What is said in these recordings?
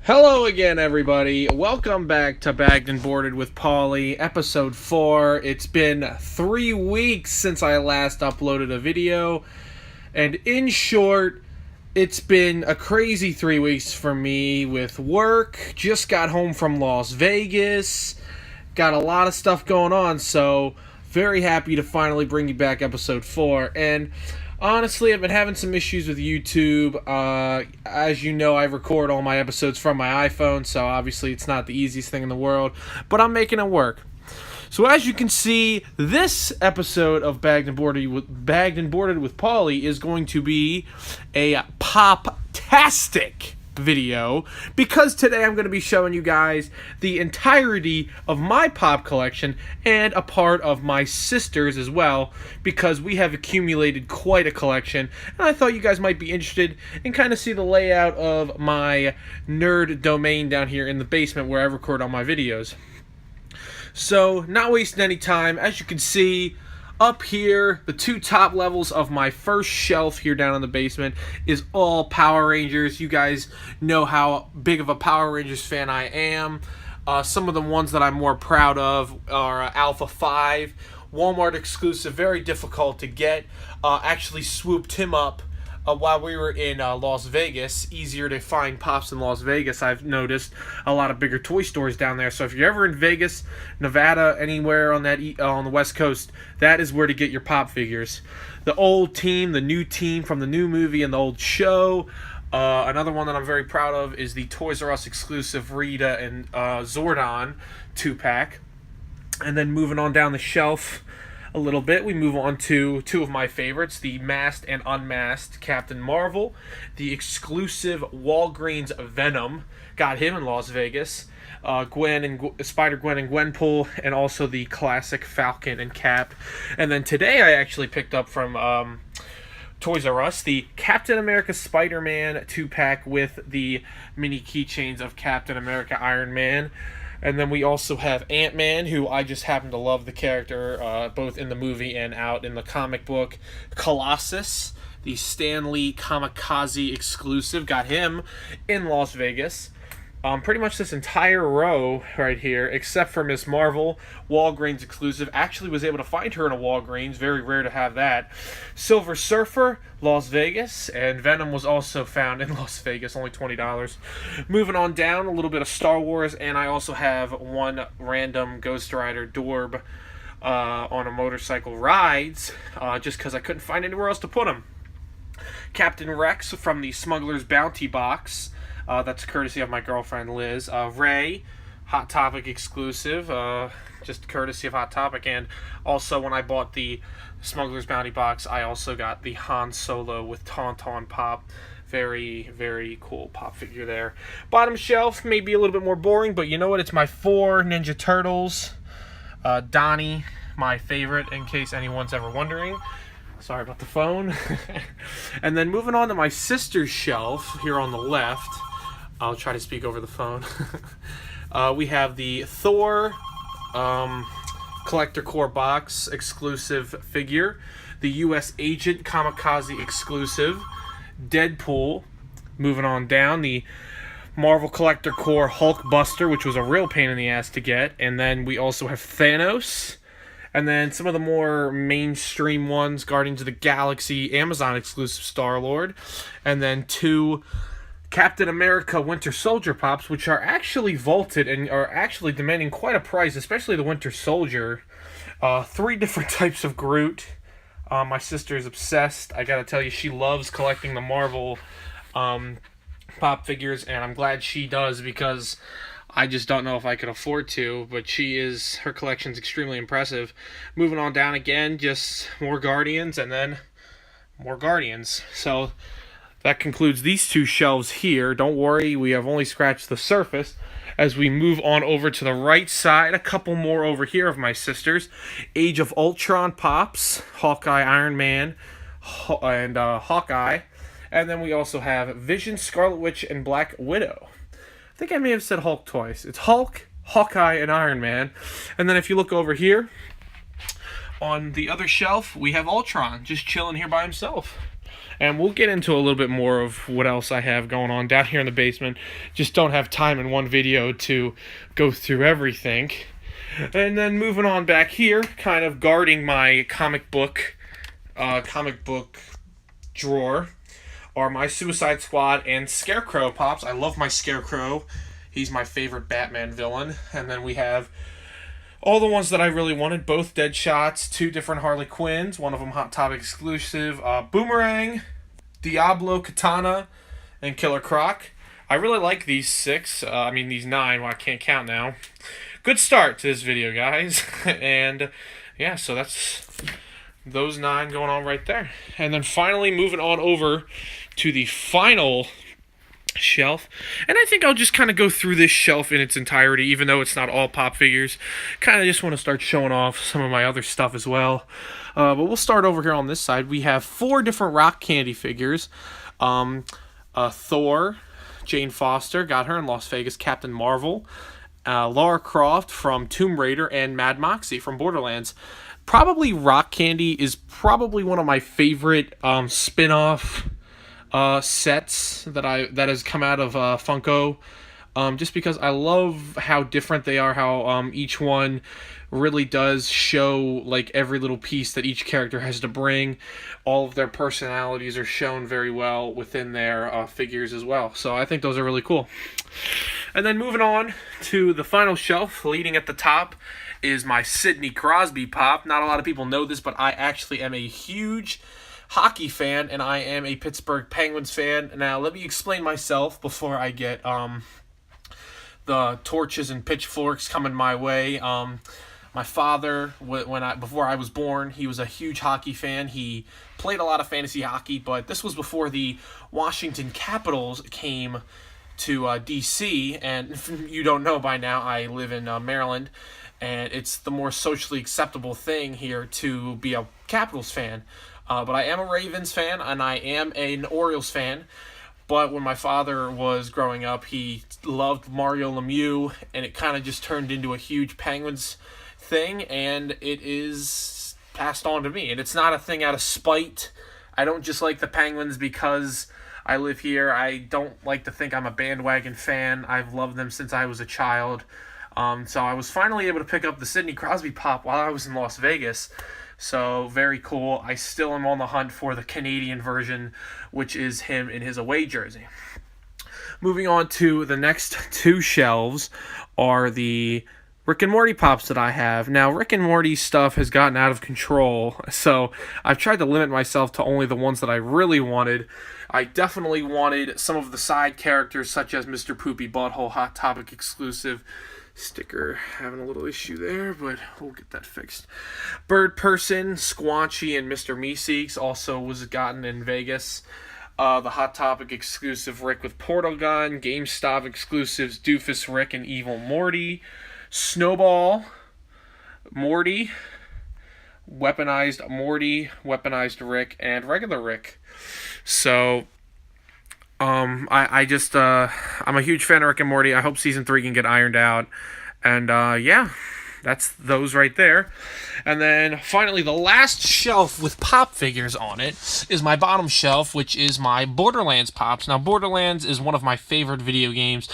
Hello again, everybody. Welcome back to Bagged and Boarded with Pauly, episode 4. It's been 3 weeks since I last uploaded a video, and in short, it's been a crazy 3 weeks for me with work. Just got home from Las Vegas. Got a lot of stuff going on, so very happy to finally bring you back episode 4. And honestly, I've been having some issues with YouTube. As you know, I record all my episodes from my iPhone, so obviously it's not the easiest thing in the world, but I'm making it work. So as you can see, this episode of Bagged and Boarded with Pauly is going to be a POPTASTIC video, because today I'm going to be showing you guys the entirety of my pop collection and a part of my sister's as well, because we have accumulated quite a collection, and I thought you guys might be interested and kind of see the layout of my nerd domain down here in the basement where I record all my videos. So, not wasting any time, as you can see, up here, the two top levels of my first shelf here down in the basement is all Power Rangers. You guys know how big of a Power Rangers fan I am. Some of the ones that I'm more proud of are Alpha 5, Walmart exclusive, very difficult to get. Actually swooped him up while we were in Las Vegas. Easier to find Pops in Las Vegas. I've noticed a lot of bigger toy stores down there. So if you're ever in Vegas, Nevada, anywhere on that on the West Coast, that is where to get your Pop figures. The old team, the new team from the new movie and the old show. Another one that I'm very proud of is the Toys R Us exclusive Rita and Zordon 2-pack. And then moving on down the shelf a little bit, we move on to two of my favorites, the masked and unmasked Captain Marvel, the exclusive Walgreens Venom, got him in Las Vegas, Spider-Gwen and Gwenpool, and also the classic Falcon and Cap. And then today I actually picked up from Toys R Us the Captain America Spider-Man 2-pack with the mini keychains of Captain America, Iron Man. And then we also have Ant-Man, who I just happen to love the character, both in the movie and out in the comic book. Colossus, the Stan Lee Kamikaze exclusive, got him in Las Vegas. Pretty much this entire row right here, except for Miss Marvel, Walgreens exclusive. Actually was able to find her in a Walgreens. Very rare to have that. Silver Surfer, Las Vegas. And Venom was also found in Las Vegas, only $20. Moving on down, a little bit of Star Wars. And I also have one random Ghost Rider Dorb on a motorcycle rides, just because I couldn't find anywhere else to put him. Captain Rex from the Smuggler's Bounty box. That's courtesy of my girlfriend Liz. Ray, Hot Topic exclusive, just courtesy of Hot Topic. And also when I bought the Smuggler's Bounty box, I also got the Han Solo with Tauntaun Pop. Very, very cool Pop figure there. Bottom shelf may be a little bit more boring, but you know what? It's my 4 Ninja Turtles. Donnie, my favorite, in case anyone's ever wondering. Sorry about the phone. And then moving on to my sister's shelf here on the left. I'll try to speak over the phone. We have the Thor Collector Core Box exclusive figure, the U.S. Agent Kamikaze exclusive, Deadpool. Moving on down, the Marvel Collector Core Hulk Buster, which was a real pain in the ass to get. And then we also have Thanos. And then some of the more mainstream ones, Guardians of the Galaxy, Amazon exclusive Star-Lord. And then 2 Captain America Winter Soldier Pops, which are actually vaulted and are actually demanding quite a price, especially the Winter Soldier. 3 different types of Groot. My sister is obsessed. I gotta tell you, she loves collecting the Marvel Pop figures, and I'm glad she does, because I just don't know if I could afford to, but her collection's extremely impressive. Moving on down again, just more Guardians, and then more Guardians. So that concludes these 2 shelves here. Don't worry, we have only scratched the surface. As we move on over to the right side, a couple more over here of my sister's. Age of Ultron Pops, Hawkeye, Iron Man, and Hawkeye. And then we also have Vision, Scarlet Witch, and Black Widow. I think I may have said Hulk twice. It's Hulk, Hawkeye, and Iron Man. And then if you look over here, on the other shelf, we have Ultron, just chilling here by himself. And we'll get into a little bit more of what else I have going on down here in the basement. Just don't have time in one video to go through everything. And then moving on back here, kind of guarding my comic book drawer, are my Suicide Squad and Scarecrow pops. I love my Scarecrow. He's my favorite Batman villain. And then we have all the ones that I really wanted, both Deadshots, 2 different Harley Quinns, one of them Hot Topic exclusive, Boomerang, Diablo, Katana, and Killer Croc. I really like these 9, well, I can't count now. Good start to this video, guys. And yeah, so that's those 9 going on right there. And then finally moving on over to the final shelf, and I think I'll just kind of go through this shelf in its entirety, even though it's not all pop figures. Kind of just want to start showing off some of my other stuff as well. But we'll start over here on this side. We have 4 different rock candy figures. Thor, Jane Foster, got her in Las Vegas, Captain Marvel, Lara Croft from Tomb Raider, and Mad Moxie from Borderlands. Probably rock candy is probably one of my favorite spin-off sets that has come out of Funko, just because I love how different they are, how each one really does show like every little piece that each character has to bring. All of their personalities are shown very well within their figures as well, so I think those are really cool. And then moving on to the final shelf, leading at the top is my Sidney Crosby pop. Not a lot of people know this, but I actually am a huge hockey fan, and I am a Pittsburgh Penguins fan. Now, let me explain myself before I get the torches and pitchforks coming my way. My father, before I was born, he was a huge hockey fan. He played a lot of fantasy hockey, but this was before the Washington Capitals came to D.C., and if you don't know by now, I live in Maryland, and it's the more socially acceptable thing here to be a Capitals fan. But I am a Ravens fan, and I am an Orioles fan. But when my father was growing up, he loved Mario Lemieux, and it kind of just turned into a huge Penguins thing, and it is passed on to me. And it's not a thing out of spite. I don't just like the Penguins because I live here. I don't like to think I'm a bandwagon fan. I've loved them since I was a child. So I was finally able to pick up the Sidney Crosby pop while I was in Las Vegas. So, very cool. I still am on the hunt for the Canadian version, which is him in his away jersey. Moving on to the next 2 shelves are the Rick and Morty pops that I have. Now, Rick and Morty stuff has gotten out of control, so I've tried to limit myself to only the ones that I really wanted. I definitely wanted some of the side characters, such as Mr. Poopy Butthole, Hot Topic exclusive sticker. Having a little issue there, but we'll get that fixed. Bird Person, Squanchy, and Mr. Meeseeks also was gotten in Vegas. The Hot Topic exclusive Rick with Portal Gun, GameStop exclusives Doofus Rick and Evil Morty, Snowball, Morty, Weaponized Rick, and Regular Rick. So I'm a huge fan of Rick and Morty. I hope season 3 can get ironed out. And yeah, that's those right there. And then finally, the last shelf with pop figures on it is my bottom shelf, which is my Borderlands pops. Now, Borderlands is one of my favorite video games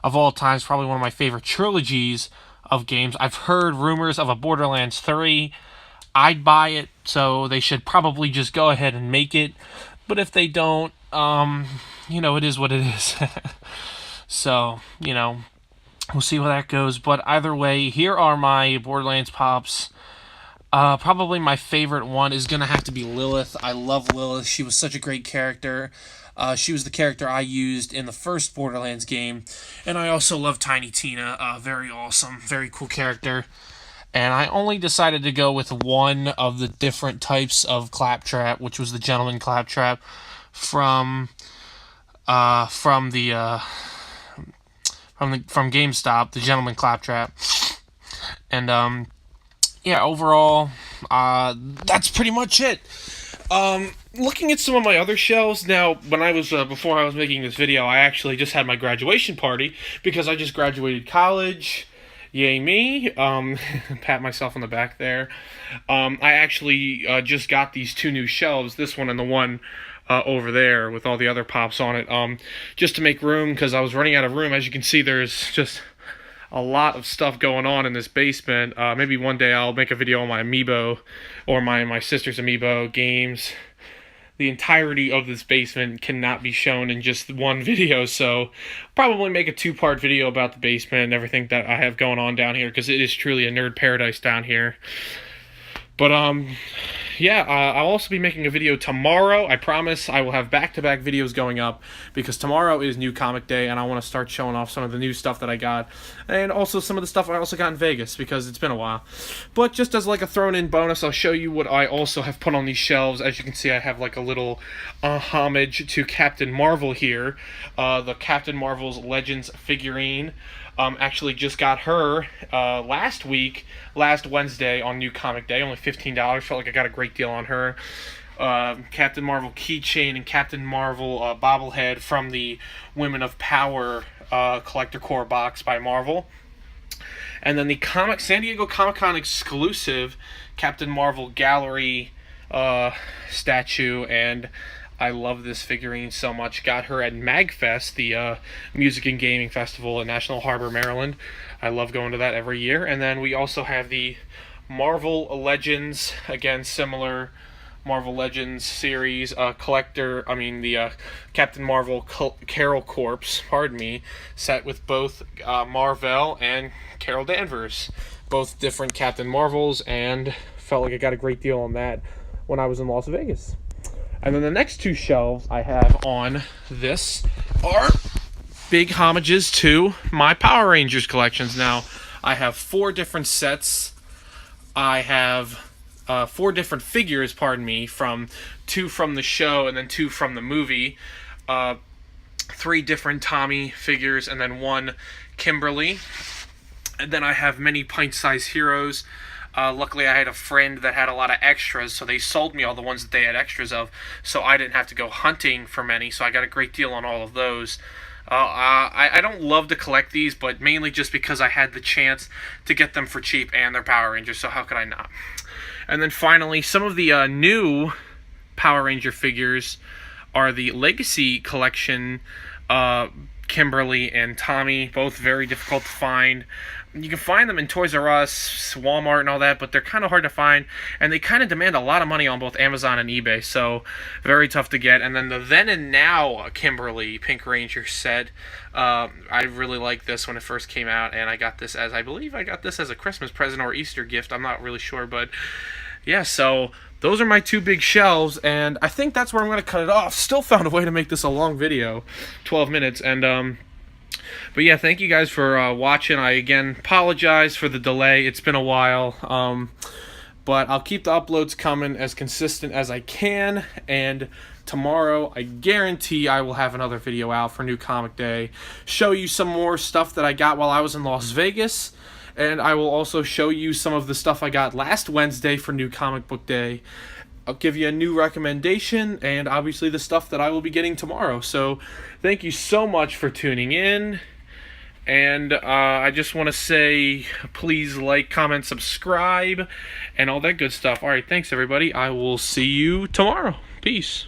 of all time. It's probably one of my favorite trilogies of games. I've heard rumors of a Borderlands 3. I'd buy it, so they should probably just go ahead and make it. But if they don't, it is what it is. So, we'll see where that goes. But either way, here are my Borderlands pops. Probably my favorite one is going to have to be Lilith. I love Lilith. She was such a great character. She was the character I used in the first Borderlands game. And I also love Tiny Tina. Very awesome. Very cool character. And I only decided to go with one of the different types of Claptrap, which was the Gentleman Claptrap from GameStop, the Gentleman Claptrap. And overall, that's pretty much it. Looking at some of my other shelves now, when I was before I was making this video, I actually just had my graduation party because I just graduated college. Yay me. Pat myself on the back there. I actually just got these 2 new shelves, this one and the one over there with all the other pops on it, just to make room, because I was running out of room. As you can see, there's just a lot of stuff going on in this basement. Maybe one day I'll make a video on my amiibo or my sister's amiibo games. The entirety of this basement cannot be shown in just one video, so probably make a two-part video about the basement and everything that I have going on down here, because it is truly a nerd paradise down here. But yeah, I'll also be making a video tomorrow. I promise I will have back-to-back videos going up, because tomorrow is New Comic Day, and I want to start showing off some of the new stuff that I got, and also some of the stuff I also got in Vegas, because it's been a while. But just as like a thrown-in bonus, I'll show you what I also have put on these shelves. As you can see, I have like a little homage to Captain Marvel here. The Captain Marvel's Legends figurine. Actually just got her last Wednesday on New Comic Day, only $15. Felt like I got a great deal on her. Captain Marvel keychain and Captain Marvel bobblehead from the Women of Power Collector Core box by Marvel. And then the San Diego Comic-Con exclusive Captain Marvel gallery statue, and I love this figurine so much. Got her at MagFest, the music and gaming festival in National Harbor, Maryland. I love going to that every year. And then we also have the Marvel Legends, again, similar Marvel Legends series the Captain Marvel Carol Corpse, pardon me, set with both Marvel and Carol Danvers. Both different Captain Marvels, and felt like I got a great deal on that when I was in Las Vegas. And then the next two shelves I have on this are big homages to my Power Rangers collections. Now, I have 4 different sets. I have 4 different figures, pardon me, from 2 from the show and then 2 from the movie. 3 different Tommy figures and then 1 Kimberly. And then I have many pint-sized heroes. Luckily, I had a friend that had a lot of extras, so they sold me all the ones that they had extras of, so I didn't have to go hunting for many, so I got a great deal on all of those. I don't love to collect these, but mainly just because I had the chance to get them for cheap, and they're Power Rangers, so how could I not? And then finally, some of the new Power Ranger figures are the Legacy Collection, Kimberly and Tommy, both very difficult to find. You can find them in Toys R Us, Walmart, and all that, but they're kind of hard to find, and they kind of demand a lot of money on both Amazon and eBay, so very tough to get. And then the Then and Now Kimberly Pink Ranger set, I really liked this when it first came out, and I got this as, I believe I got this as a Christmas present or Easter gift, I'm not really sure, but yeah, so those are my 2 big shelves, and I think that's where I'm going to cut it off. Still found a way to make this a long video, 12 minutes, and but yeah, thank you guys for watching. I again apologize for the delay. It's been a while, but I'll keep the uploads coming as consistent as I can, and tomorrow I guarantee I will have another video out for New Comic Day. Show you some more stuff that I got while I was in Las Vegas, and I will also show you some of the stuff I got last Wednesday for New Comic Book Day. I'll give you a new recommendation, and obviously the stuff that I will be getting tomorrow. So thank you so much for tuning in, and I just want to say please like, comment, subscribe, and all that good stuff. Alright, thanks everybody. I will see you tomorrow. Peace.